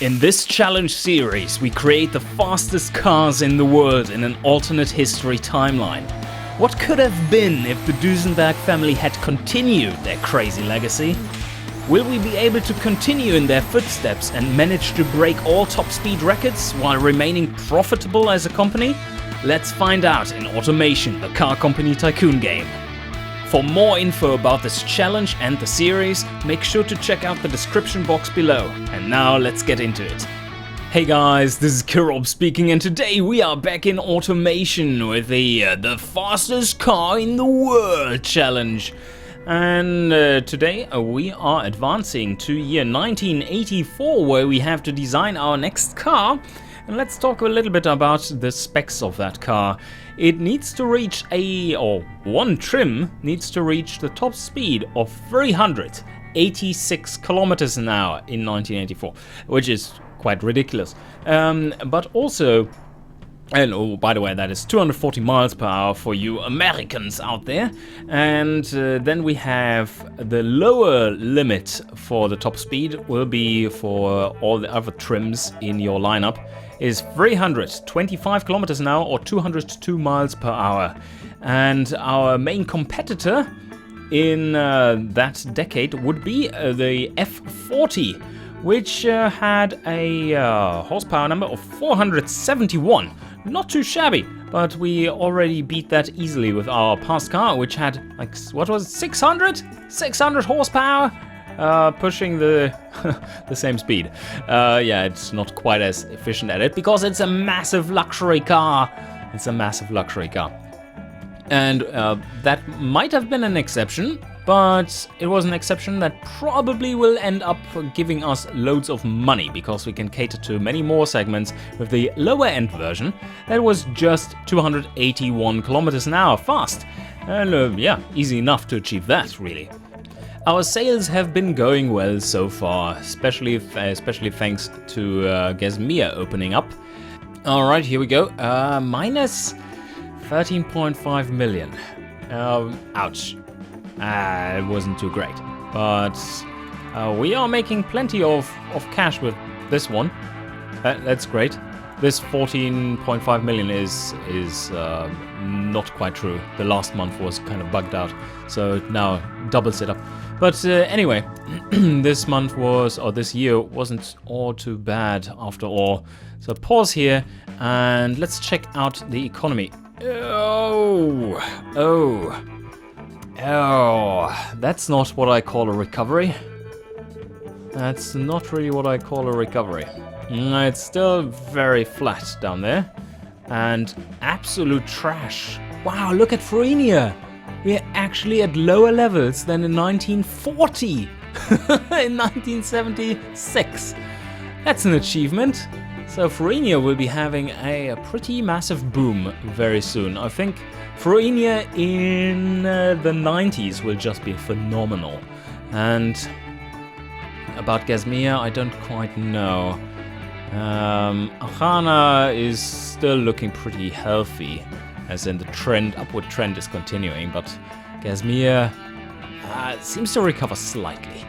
In this challenge series, we create the fastest cars in the world in an alternate history timeline. What could have been if the Duesenberg family had continued their crazy legacy? Will we be able to continue in their footsteps and manage to break all top speed records while remaining profitable as a company? Let's find out in Automation, the Car Company Tycoon game. For more info about this challenge and the series, make sure to check out the description box below. And now let's get into it. Hey guys, this is Kirob speaking, and today we are back in Automation with the fastest car in the world challenge. And today we are advancing to year 1984, where we have to design our next car. And let's talk a little bit about the specs of that car. It needs to reach one trim needs to reach the top speed of 386 kilometers an hour in 1984, which is quite ridiculous. But also, and oh, by the way, that is 240 miles per hour for you Americans out there. And then we have the lower limit for the top speed will be for all the other trims in your lineup is 325 kilometers an hour or 202 miles per hour. And our main competitor in that decade would be the F40, which had a horsepower number of 471. Not too shabby, but we already beat that easily with our past car, which had, like, what was it, 600 horsepower, pushing the the same speed. Yeah, it's not quite as efficient at it because it's a massive luxury car. And that might have been an exception, but it was an exception that probably will end up giving us loads of money because we can cater to many more segments with the lower end version that was just 281 kilometers an hour fast. And yeah, easy enough to achieve that, really. Our sales have been going well so far, especially thanks to Gesmir opening up. All right, here we go. Minus 13.5 million. Ouch. It wasn't too great, but we are making plenty of cash with this one. That's great. This 14.5 million is not quite true. The last month was kind of bugged out, so it now doubles it up. But anyway, this year wasn't all too bad after all. So pause here and let's check out the economy. Oh, that's not what I call a recovery. That's not really what I call a recovery. It's still very flat down there. And absolute trash. Wow, look at Ferrari. We're actually at lower levels than in 1940. In 1976. That's an achievement. So Ferrari will be having a pretty massive boom very soon. I think Ferrari in the 90s will just be phenomenal. And about Gesmir, I don't quite know. Ahana is still looking pretty healthy, as in the upward trend is continuing, but Gesmir seems to recover slightly.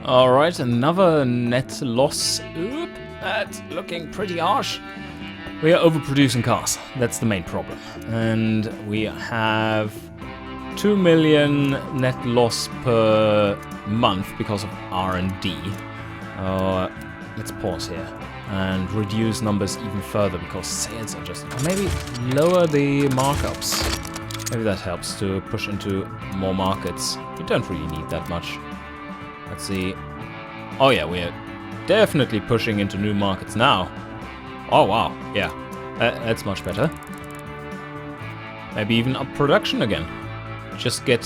Alright, another net loss. Oop, that's looking pretty harsh. We are overproducing cars, that's the main problem. And we have 2 million net loss per month because of R&D. Let's pause here and reduce numbers even further because sales are just... Maybe lower the markups. Maybe that helps to push into more markets. We don't really need that much. Let's see. Oh yeah, we're definitely pushing into new markets now. Oh wow, yeah, that's much better. Maybe even up production again. Just get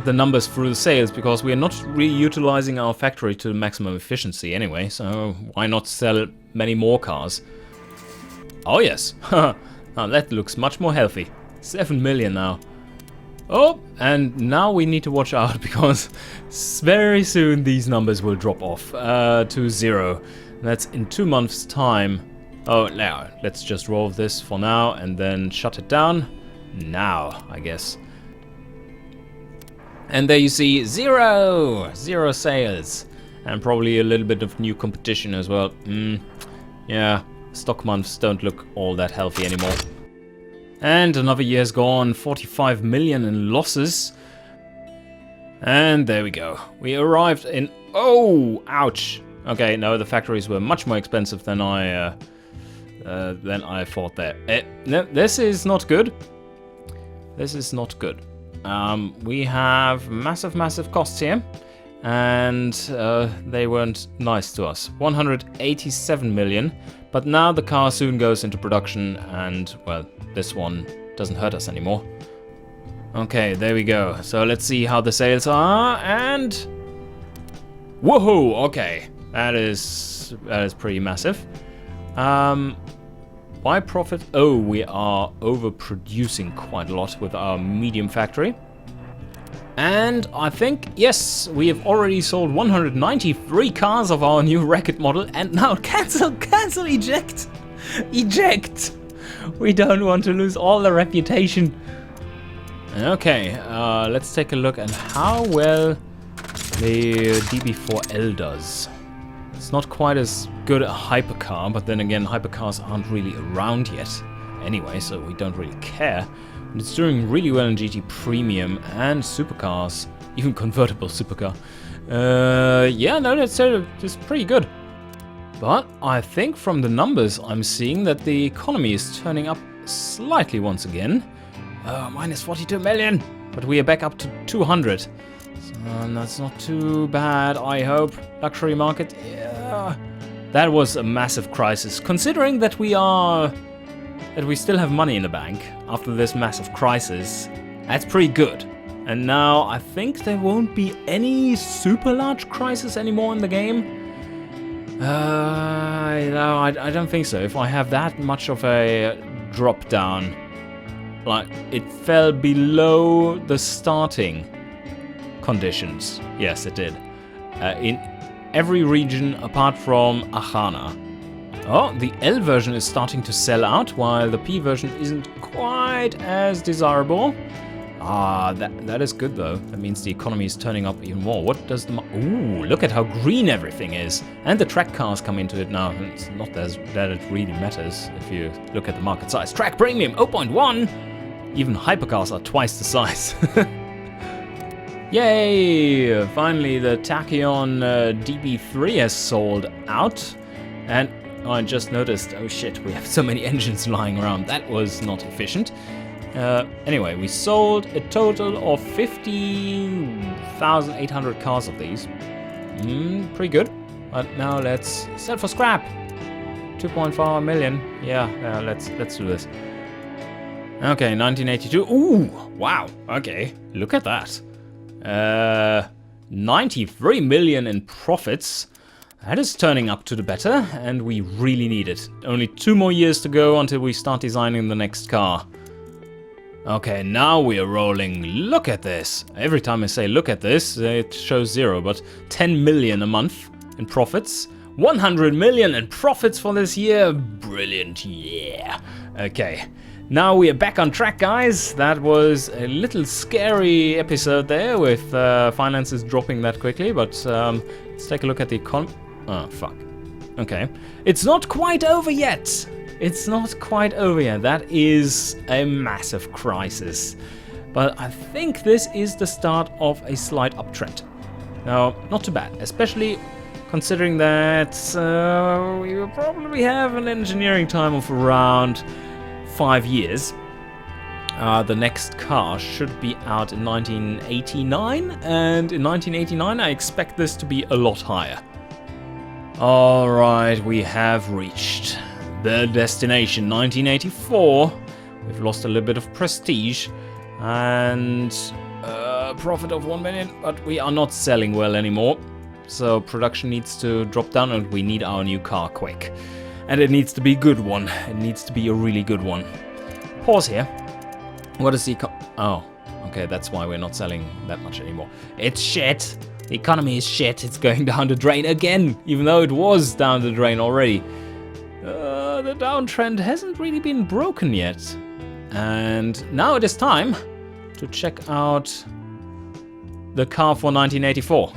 the numbers through the sales, because we are not really utilizing our factory to maximum efficiency anyway, so why not sell many more cars? Oh yes, now that looks much more healthy. 7 million now. Oh, and now we need to watch out because very soon these numbers will drop off to 0. That's in 2 months' time. Oh, now let's just roll this for now and then shut it down. Now, I guess. And there you see zero sales. And probably a little bit of new competition as well. Yeah, stock months don't look all that healthy anymore. And another year's gone, 45 million in losses. And there we go. We arrived in... Oh, ouch. Okay, no, the factories were much more expensive than I thought there. No, this is not good. This is not good. We have massive costs here. And they weren't nice to us. 187 million. But now the car soon goes into production and, well, this one doesn't hurt us anymore. Okay, there we go. So let's see how the sales are, and... Woohoo! Okay, that is pretty massive. Why profit? Oh, we are overproducing quite a lot with our medium factory. And I think, yes, we have already sold 193 cars of our new Racket model, and now cancel, eject! Eject! We don't want to lose all the reputation. Okay, let's take a look at how well the DB4L does. It's not quite as good a hypercar, but then again, hypercars aren't really around yet anyway, so we don't really care. But it's doing really well in GT Premium and supercars, even convertible supercar. Yeah, no, that's pretty good. But I think from the numbers I'm seeing that the economy is turning up slightly once again. Minus 42 million, but we are back up to 200. So that's not too bad, I hope. Luxury market, yeah. That was a massive crisis, considering that we still have money in the bank after this massive crisis. That's pretty good. And now I think there won't be any super large crisis anymore in the game. No, I don't think so. If I have that much of a drop down, like it fell below the starting conditions. Yes, it did. In every region apart from Achana. Oh, the L version is starting to sell out, while the P version isn't quite as desirable. Ah, that is good though. That means the economy is turning up even more. What does the... Ooh, look at how green everything is. And the track cars come into it now. It's not that it really matters if you look at the market size. Track premium, 0.1! Even hypercars are twice the size. Yay! Finally, the Tachyon DB3 has sold out. And I just noticed, oh shit, we have so many engines lying around. That was not efficient. Anyway, we sold a total of 50,800 cars of these. Pretty good. But now let's sell for scrap. 2.4 million. Yeah, let's do this. Okay, 1982. Ooh, wow. Okay, look at that. 93 million in profits. That is turning up to the better, and we really need it. Only 2 more years to go until we start designing the next car. Okay, now we are rolling. Look at this. Every time I say look at this, it shows 0, but 10 million a month in profits. 100 million in profits for this year. Brilliant, yeah. Okay, now we are back on track, guys. That was a little scary episode there with finances dropping that quickly, but let's take a look at the economy. Oh, fuck. Okay. It's not quite over yet. It's not quite over yet. That is a massive crisis. But I think this is the start of a slight uptrend. Now, not too bad, especially considering that we will probably have an engineering time of around 5 years. The next car should be out in 1989, and in 1989 I expect this to be a lot higher. Alright, we have reached the destination, 1984. We've lost a little bit of prestige and profit of 1 million, but we are not selling well anymore. So production needs to drop down and we need our new car quick. And it needs to be a good one. It needs to be a really good one. Pause here. What is the oh, okay, that's why we're not selling that much anymore. It's shit. The economy is shit. It's going down the drain again, even though it was down the drain already. The downtrend hasn't really been broken yet. And now it is time to check out the car for 1984.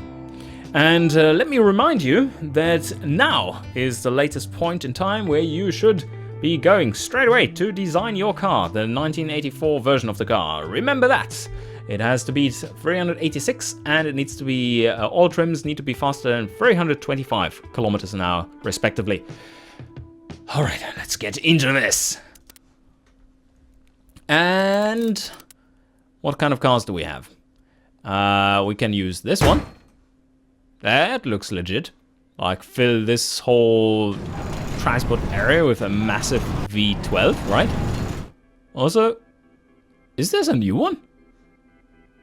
And let me remind you that now is the latest point in time where you should be going straight away to design your car, the 1984 version of the car. Remember that. It has to beat 386 and it needs to be, all trims need to be faster than 325 kilometers an hour, respectively. All right, let's get into this. And what kind of cars do we have? We can use this one. That looks legit. Like, fill this whole transport area with a massive V12, right? Also, is this a new one?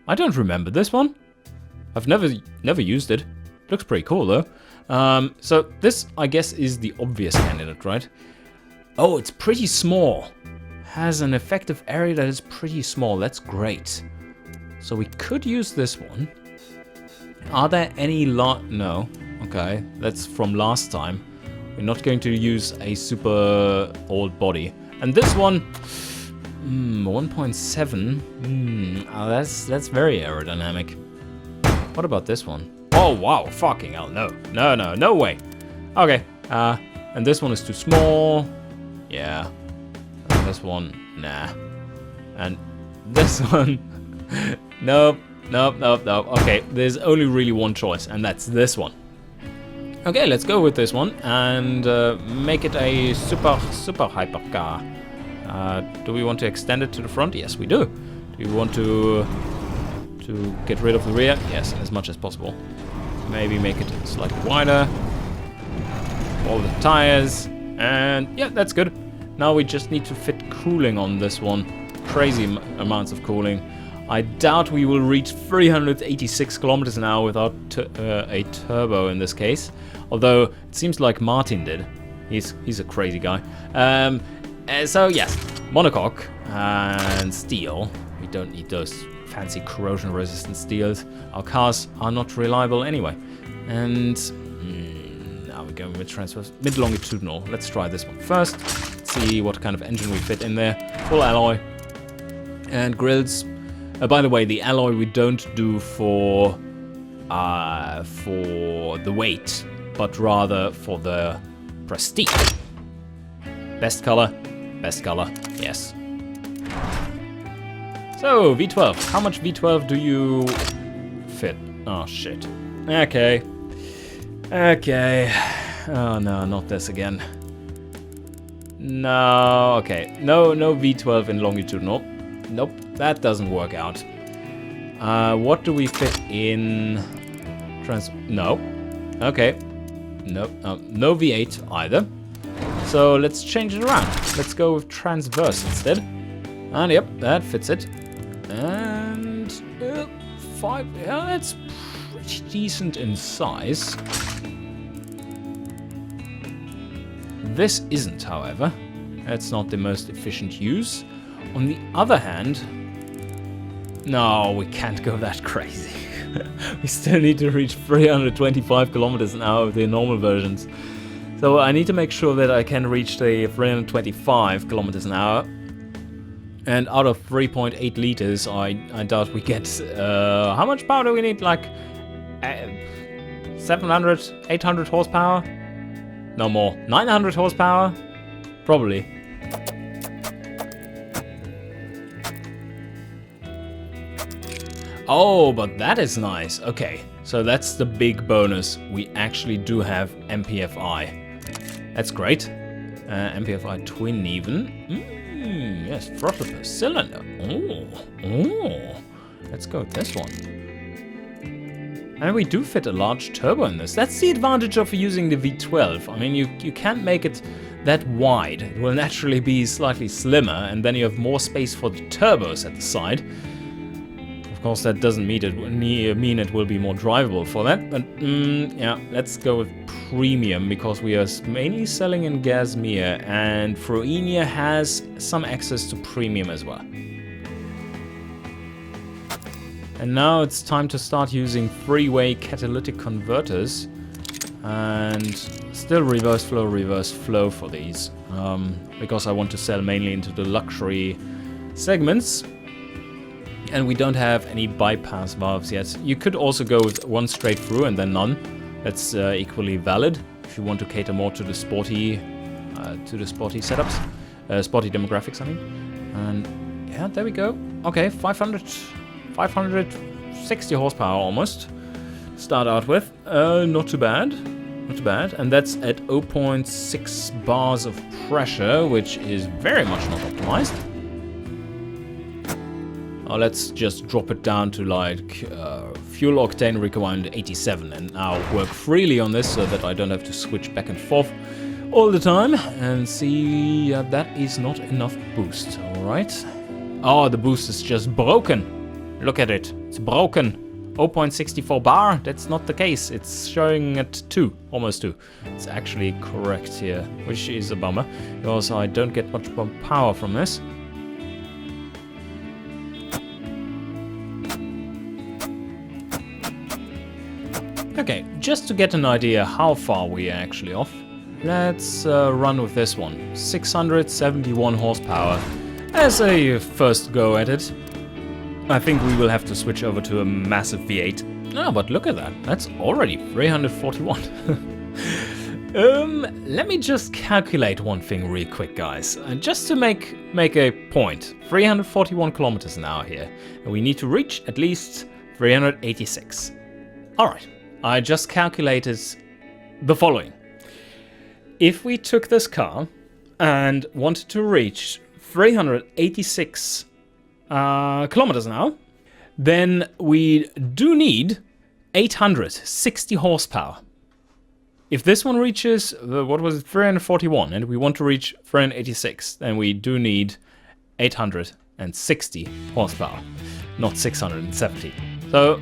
I don't remember this one. I've never used it. Looks pretty cool though. So this, I guess, is the obvious candidate, right? Oh, it's pretty small. Has an effective area that is pretty small. That's great. So we could use this one. Are there any no. Okay, that's from last time. We're not going to use a super old body. And this one, 1.7. Oh, that's very aerodynamic. What about this one? Oh wow, fucking hell, no. No way. Okay, and this one is too small. Yeah. And this one, nah. And this one, nope. Okay, there's only really one choice, and that's this one. Okay, let's go with this one and make it a super hypercar. Do we want to extend it to the front? Yes, we do. Do we want to get rid of the rear? Yes, as much as possible. Maybe make it slightly wider. All the tires, and yeah, that's good. Now we just need to fit cooling on this one. Crazy amounts of cooling. I doubt we will reach 386 kilometers an hour without a turbo in this case. Although it seems like Martin did. He's a crazy guy. So yes, monocoque and steel. We don't need those fancy corrosion-resistant steels. Our cars are not reliable anyway. And now we're going with transverse mid-longitudinal. Let's try this one first. Let's see what kind of engine we fit in there. Full alloy and grills. By the way, the alloy we don't do for the weight, but rather for the prestige. Best color, yes. So, V12. How much V12 do you fit? Oh, shit. Okay. Oh, no, not this again. No, okay. No V12 in longitudinal. Nope, that doesn't work out. What do we fit in no. Okay. Nope. No V8 either. So let's change it around. Let's go with transverse instead. And yep, that fits it. And 5. Yeah, that's pretty decent in size. This isn't, however. That's not the most efficient use. On the other hand, no, we can't go that crazy. We still need to reach 325 kilometers an hour with the normal versions. So I need to make sure that I can reach the 325 kilometers an hour. And out of 3.8 liters, I doubt we get... how much power do we need? Like 700, 800 horsepower? No more. 900 horsepower? Probably. Oh, but that is nice. Okay, so that's the big bonus. We actually do have MPFI. That's great. MPFI twin even. Yes, throttle per cylinder. Oh. Let's go with this one. And we do fit a large turbo in this. That's the advantage of using the V12. I mean, you can't make it that wide. It will naturally be slightly slimmer, and then you have more space for the turbos at the side. Of course, that doesn't mean it will be more drivable for that, but yeah, let's go with premium because we are mainly selling in Gasmere, and Froenia has some access to premium as well. And now it's time to start using three-way catalytic converters, and still reverse flow for these, because I want to sell mainly into the luxury segments. And we don't have any bypass valves yet. You could also go with one straight through and then none. That's equally valid if you want to cater more to the sporty setups, sporty demographics, I mean. And yeah, there we go. Okay, 560 horsepower almost. Start out with. Not too bad. Not too bad. And that's at 0.6 bars of pressure, which is very much not optimized. Let's just drop it down to like fuel octane requirement 87 and now work freely on this so that I don't have to switch back and forth all the time and see that is not enough boost. Alright. Oh, the boost is just broken. Look at it. It's broken. 0.64 bar. That's not the case. It's showing at 2. Almost 2. It's actually correct here, which is a bummer because I don't get much more power from this. Okay, just to get an idea how far we are actually off, let's run with this one. 671 horsepower. As a first go at it, I think we will have to switch over to a massive V8. Oh, but look at that. That's already 341. Let me just calculate one thing real quick, guys. Just to make a point. 341 kilometers an hour here. And we need to reach at least 386. Alright. I just calculated the following. If we took this car and wanted to reach 386 kilometers an hour, then we do need 860 horsepower. If this one reaches, 341, and we want to reach 386, then we do need 860 horsepower, not 670. So,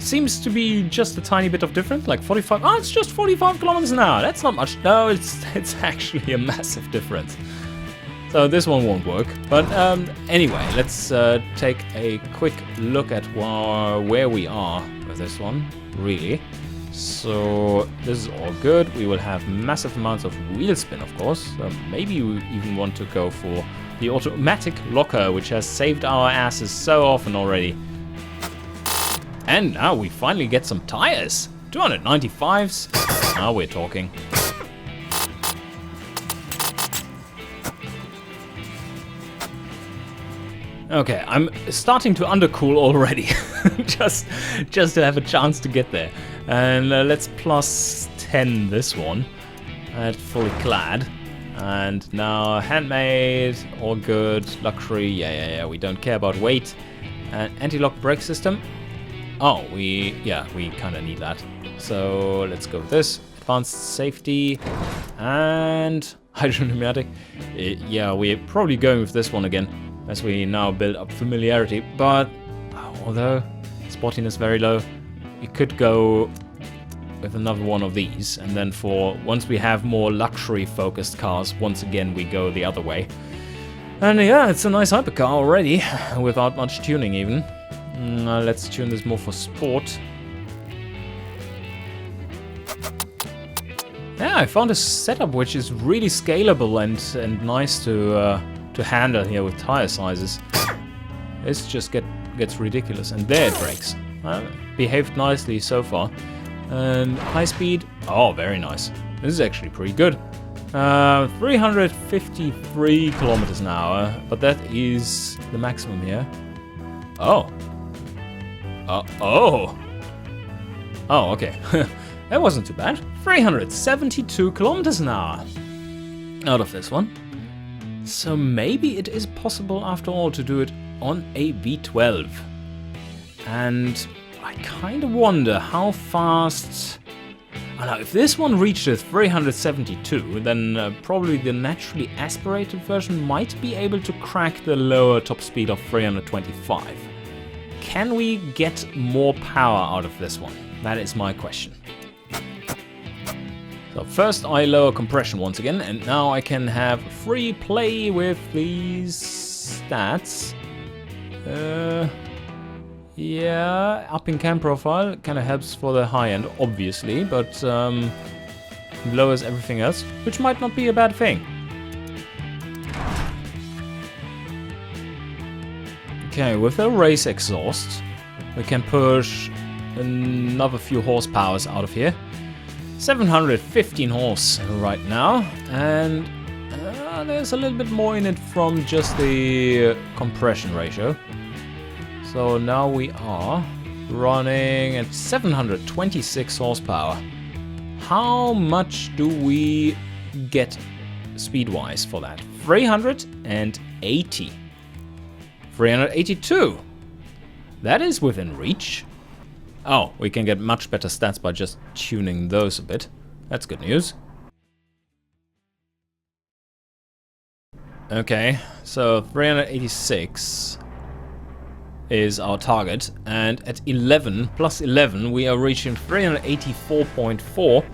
seems to be just a tiny bit of difference, like 45. Oh, it's just 45 kilometers an hour. That's not much. No, it's actually a massive difference. So this one won't work. But anyway, let's take a quick look at where we are with this one, really. So this is all good. We will have massive amounts of wheel spin, of course. Maybe we even want to go for the automatic locker, which has saved our asses so often already. And now we finally get some tires. 295s. Now we're talking. Okay, I'm starting to undercool already. just to have a chance to get there. And let's plus 10 this one. At fully clad. And now handmade, all good. Luxury, yeah. We don't care about weight. And anti-lock brake system. Oh, we kind of need that. So let's go with this. Advanced safety and hydrogen pneumatic. Yeah, we're probably going with this one again as we now build up familiarity. But although sportiness very low, we could go with another one of these. And then for once we have more luxury focused cars, once again we go the other way. And yeah, it's a nice hypercar already without much tuning even. Let's tune this more for sport. Yeah, I found a setup which is really scalable and nice to handle here with tire sizes. This just gets ridiculous, and there it breaks. Behaved nicely so far. And high speed, oh, very nice. This is actually pretty good. 353 kilometers an hour, but that is the maximum here. Oh. Oh, okay. That wasn't too bad. 372 kilometers an hour out of this one. So maybe it is possible after all to do it on a V12. And I kind of wonder how fast... Oh no, if this one reaches 372, then probably the naturally aspirated version might be able to crack the lower top speed of 325. Can we get more power out of this one? That is my question. So first I lower compression once again, and now I can have free play with these stats. Yeah, upping cam profile kind of helps for the high end, obviously, but lowers everything else, which might not be a bad thing. Okay, with a race exhaust, we can push another few horsepowers out of here. 715 horse right now, and there's a little bit more in it from just the compression ratio. So now we are running at 726 horsepower. How much do we get speed-wise for that? 380. 382. That is within reach. Oh, we can get much better stats by just tuning those a bit. That's good news. Okay, so 386 is our target, and at 11 plus 11 we are reaching 384.4.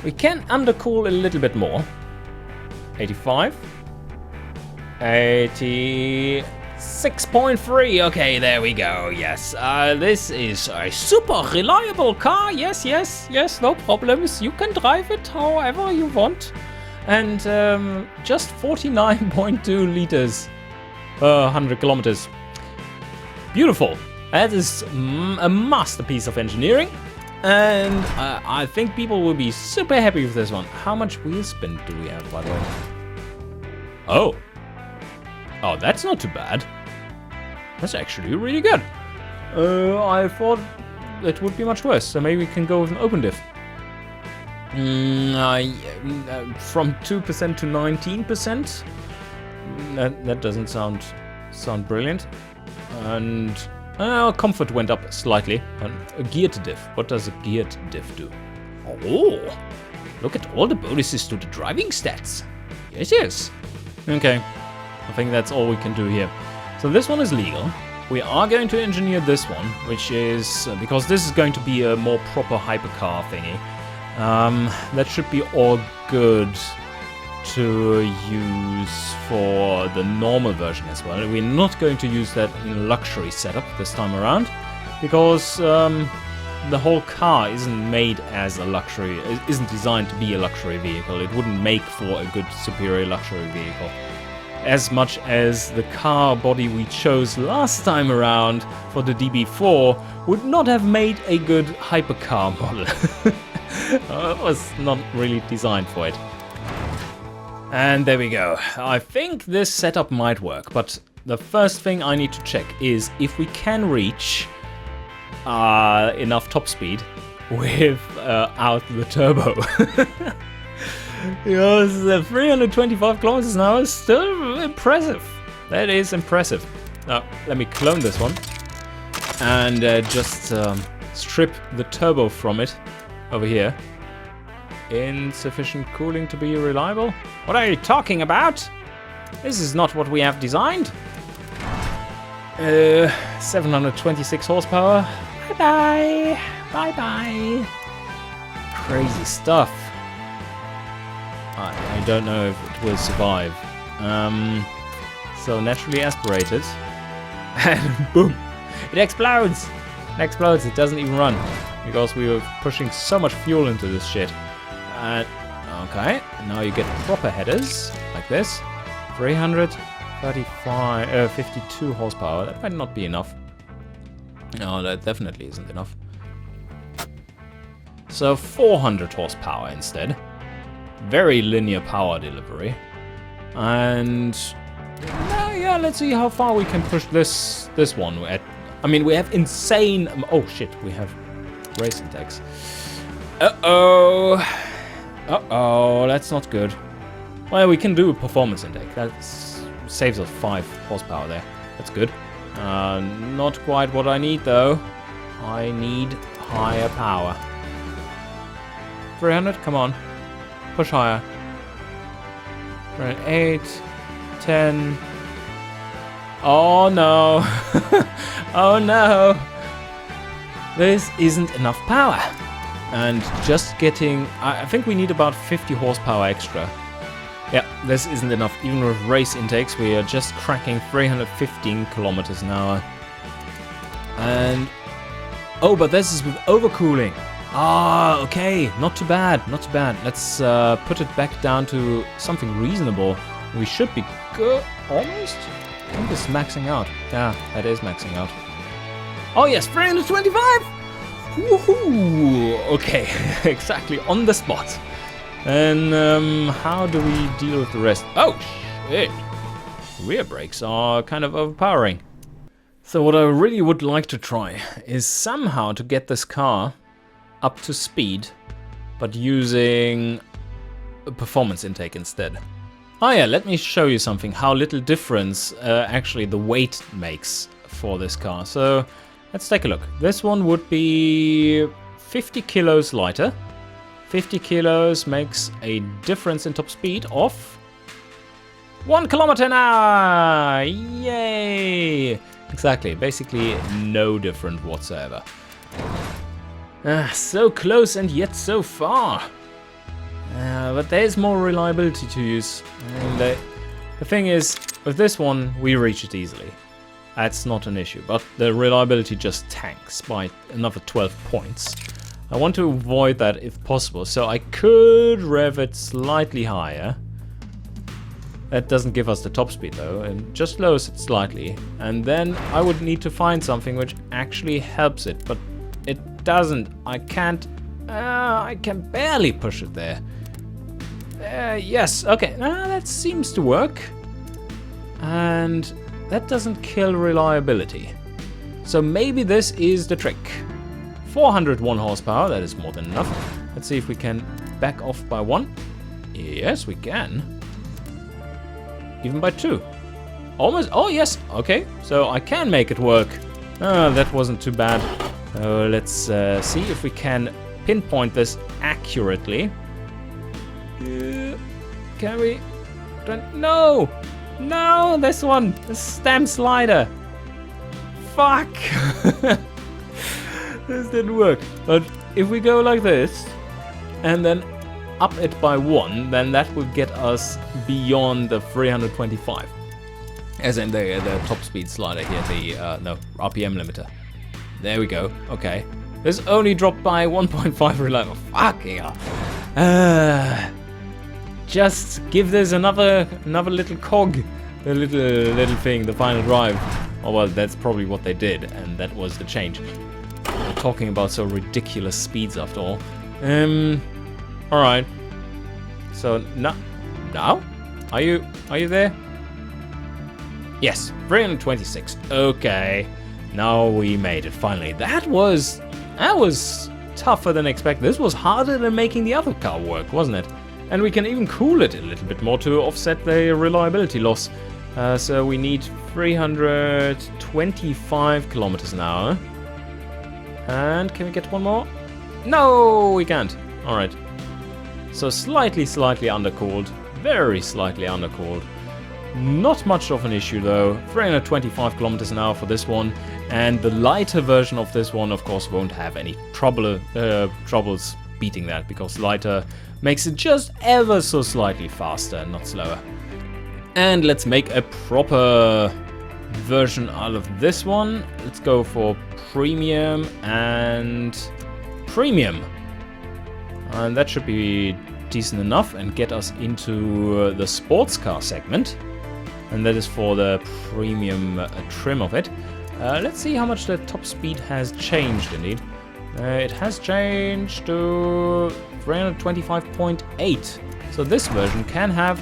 We can undercool a little bit more. 85. 86.3. Okay, there we go. Yes, this is a super reliable car. Yes, no problems. You can drive it however you want. And just 49.2 liters per 100 kilometers. Beautiful. That is a masterpiece of engineering. And I think people will be super happy with this one. How much wheel spin do we have, by the way? Oh, that's not too bad. That's actually really good. I thought it would be much worse, so maybe we can go with an open diff. From 2% to 19%. That doesn't sound brilliant. And comfort went up slightly. A geared diff. What does a geared diff do? Oh, look at all the bonuses to the driving stats. Yes. Okay, I think that's all we can do here. So this one is legal. We are going to engineer this one, which is, because this is going to be a more proper hypercar thingy. That should be all good to use for the normal version as well. We're not going to use that in a luxury setup this time around, because the whole car isn't made as a luxury, it isn't designed to be a luxury vehicle. It wouldn't make for a good superior luxury vehicle. As much as the car body we chose last time around for the DB4 would not have made a good hypercar model. It was not really designed for it. And there we go. I think this setup might work, but the first thing I need to check is if we can reach enough top speed without the turbo. Because 325 kilometers an hour is still impressive. That is impressive. Now, let me clone this one and just strip the turbo from it over here. Insufficient cooling to be reliable? What are you talking about? This is not what we have designed. 726 horsepower. Bye-bye. Bye-bye. Crazy stuff. I don't know if it will survive. So naturally aspirated. And boom! It explodes! It explodes, it doesn't even run. Because we were pushing so much fuel into this shit. And okay, now you get proper headers, like this. 52 horsepower. That might not be enough. No, that definitely isn't enough. So 400 horsepower instead. Very linear power delivery. And yeah, let's see how far we can push this one. I mean, we have insane... oh shit, we have race index. Uh-oh, that's not good. Well, we can do a performance intake. That saves us 5 horsepower there. That's good. Not quite what I need though. I need higher power. 300, come on. Push higher. 8, 10. Oh no. Oh no. This isn't enough power. And just getting... I think we need about 50 horsepower extra. Yeah, this isn't enough. Even with race intakes, we are just cracking 315 kilometers an hour. And... oh, but this is with overcooling. Ah, okay. Not too bad. Not too bad. Let's put it back down to something reasonable. We should be good. Almost? I think it's maxing out. Yeah, that is maxing out. Oh yes, 325! Woohoo! Okay, exactly on the spot. And how do we deal with the rest? Oh shit! Rear brakes are kind of overpowering. So what I really would like to try is somehow to get this car up to speed, but using a performance intake instead. Oh yeah, let me show you something, how little difference actually the weight makes for this car. So let's take a look. This one would be 50 kilos lighter. 50 kilos makes a difference in top speed of 1 kilometer an hour! Yay! Exactly, basically no different whatsoever. So close and yet so far. But there's more reliability to use. And the thing is, with this one, we reach it easily. That's not an issue, but the reliability just tanks by another 12 points. I want to avoid that if possible, so I could rev it slightly higher. That doesn't give us the top speed though, and just lowers it slightly. And then I would need to find something which actually helps it, but it doesn't. I can't. I can barely push it there. Yes, okay, that seems to work. And that doesn't kill reliability. So maybe this is the trick. 401 horsepower, that is more than enough. Let's see if we can back off by 1. Yes, we can. Even by 2. Almost, oh yes, okay. So I can make it work. That wasn't too bad. Let's see if we can pinpoint this accurately. Can we? No! No, this one! The stem slider! Fuck! This didn't work. But if we go like this, and then up it by 1, then that would get us beyond the 325. As in the top speed slider here, the no, RPM limiter. There we go, okay. This only dropped by 1.5 reliable. Fuck yeah. Just give this another little cog. The little thing, the final drive. Oh well, that's probably what they did, and that was the change. We're talking about so ridiculous speeds after all. Alright. So now? Are you there? Yes, 326. Okay. Now we made it finally. That was tougher than expected. This was harder than making the other car work, wasn't it? And we can even cool it a little bit more to offset the reliability loss. So we need 325 kilometers an hour. And can we get one more? No, we can't. Alright. So slightly undercooled. Very slightly undercooled. Not much of an issue though. 325 kilometers an hour for this one. And the lighter version of this one, of course, won't have any troubles beating that, because lighter makes it just ever so slightly faster, not slower. And let's make a proper version out of this one. Let's go for premium and premium. And that should be decent enough and get us into the sports car segment. And that is for the premium trim of it. Let's see how much the top speed has changed indeed. It has changed to 325.8. So this version can have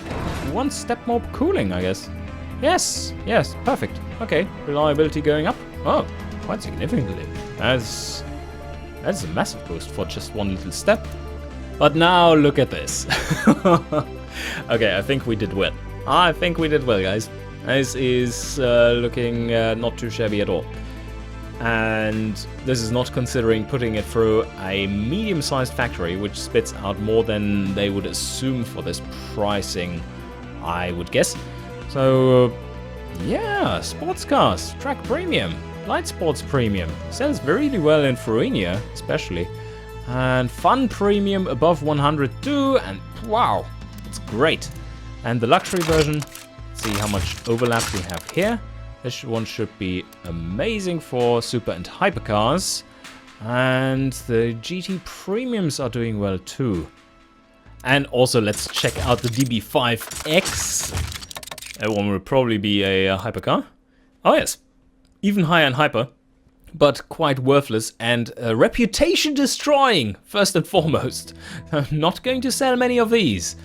1 step more cooling, I guess. Yes, perfect. Okay, reliability going up. Oh, quite significantly. That's a massive boost for just 1 little step. But now look at this. Okay, I think we did well. Guys. This is looking not too shabby at all. And this is not considering putting it through a medium-sized factory, which spits out more than they would assume for this pricing, I would guess. So, yeah, sports cars, track premium, light sports premium, sells really well in Thuringia, especially. And fun premium above 100 too, and wow, it's great. And the luxury version, let's see how much overlap we have here. This one should be amazing for super and hypercars. And the GT premiums are doing well too. And also let's check out the DB5X. That one will probably be a hypercar. Oh yes, even higher in hyper, but quite worthless and reputation destroying, first and foremost. I'm not going to sell many of these.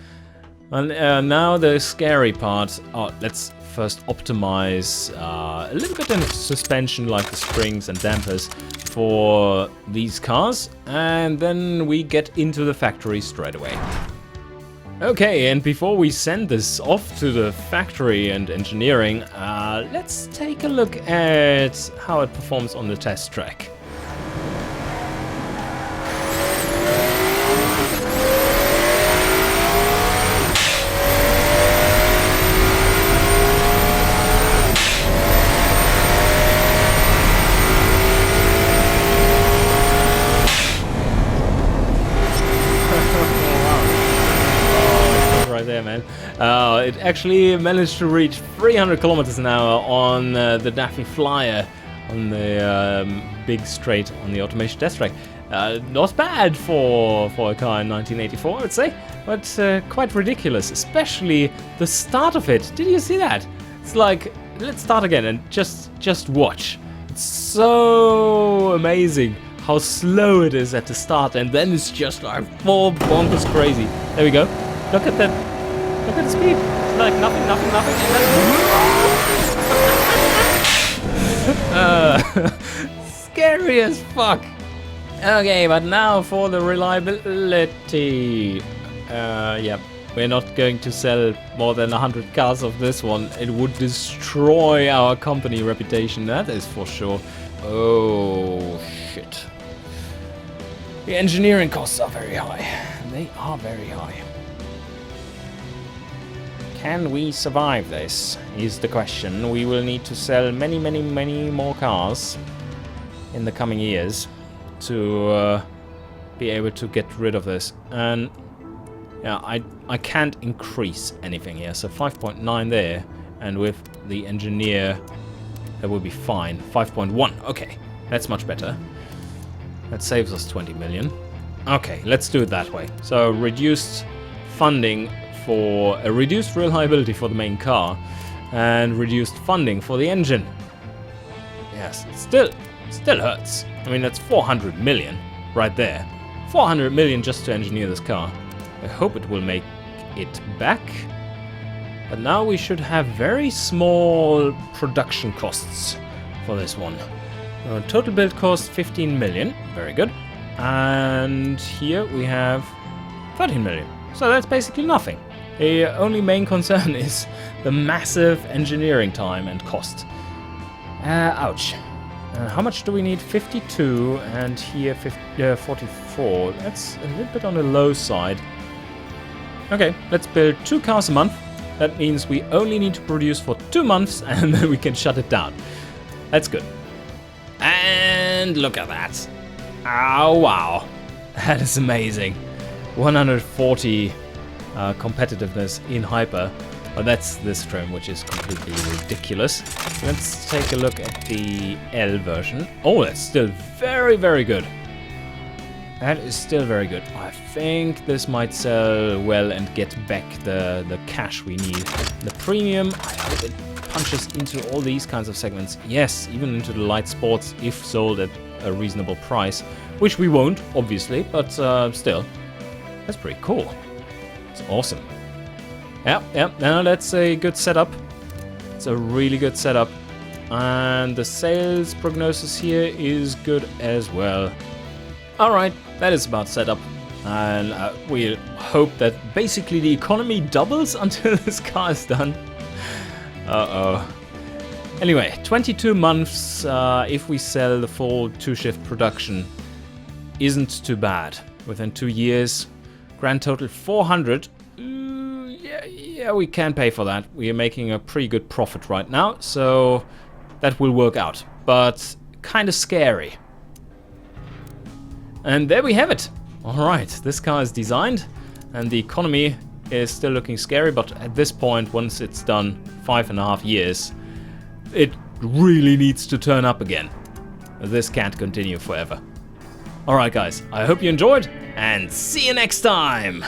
And now the scary part. Oh, let's first optimize a little bit of suspension, like the springs and dampers, for these cars, and then we get into the factory straight away. Okay, and before we send this off to the factory and engineering, let's take a look at how it performs on the test track. There, man. It actually managed to reach 300 kilometers an hour on the Daphne Flyer on the big straight on the automation test track. Not bad for a car in 1984, I would say, but quite ridiculous, especially the start of it. Did you see that? It's like, let's start again and just watch. It's so amazing how slow it is at the start, and then it's just like full bonkers crazy. There we go. Look at that. Look at the speed. It's like nothing, and then... scary as fuck. Okay, but now for the reliability. Yeah, we're not going to sell more than 100 cars of this one. It would destroy our company reputation, that is for sure. Oh, shit. The engineering costs are very high. They are very high. Can we survive this, is the question. We will need to sell many more cars in the coming years to be able to get rid of this. And yeah, I can't increase anything here, so 5.9 there, and with the engineer that will be fine. 5.1, okay, that's much better. That saves us 20 million. Okay, let's do it that way. So reduced funding for a reduced reliability for the main car and reduced funding for the engine. Yes, still hurts. I mean, that's 400 million right there. 400 million just to engineer this car. I hope it will make it back. But now we should have very small production costs for this one. Total build cost 15 million. Very good. And here we have 13 million. So that's basically nothing. The only main concern is the massive engineering time and cost. Ouch. How much do we need? 52, and here 44. That's a little bit on the low side. Okay, let's build 2 cars a month. That means we only need to produce for 2 months, and then we can shut it down. That's good. And look at that. Oh, wow. That is amazing. 140 competitiveness in hyper, but that's this trim, which is completely ridiculous. Let's take a look at the L version. Oh, that's still very good. That is still very good. I think this might sell well and get back the cash we need. The premium, I hope it punches into all these kinds of segments. Yes, even into the light sports if sold at a reasonable price, which we won't, obviously, but still, that's pretty cool. It's awesome. Yep, now that's a good setup. It's a really good setup. And the sales prognosis here is good as well. Alright, that is about setup. And we hope that basically the economy doubles until this car is done. Uh-oh. Anyway, 22 months if we sell the full 2-shift production isn't too bad. Within 2 years, grand total 400. Yeah, we can pay for that. We are making a pretty good profit right now, so that will work out. But kind of scary. And there we have it. Alright, this car is designed, and the economy is still looking scary, but at this point, once it's done 5.5 years, it really needs to turn up again. This can't continue forever. Alright guys, I hope you enjoyed, and see you next time!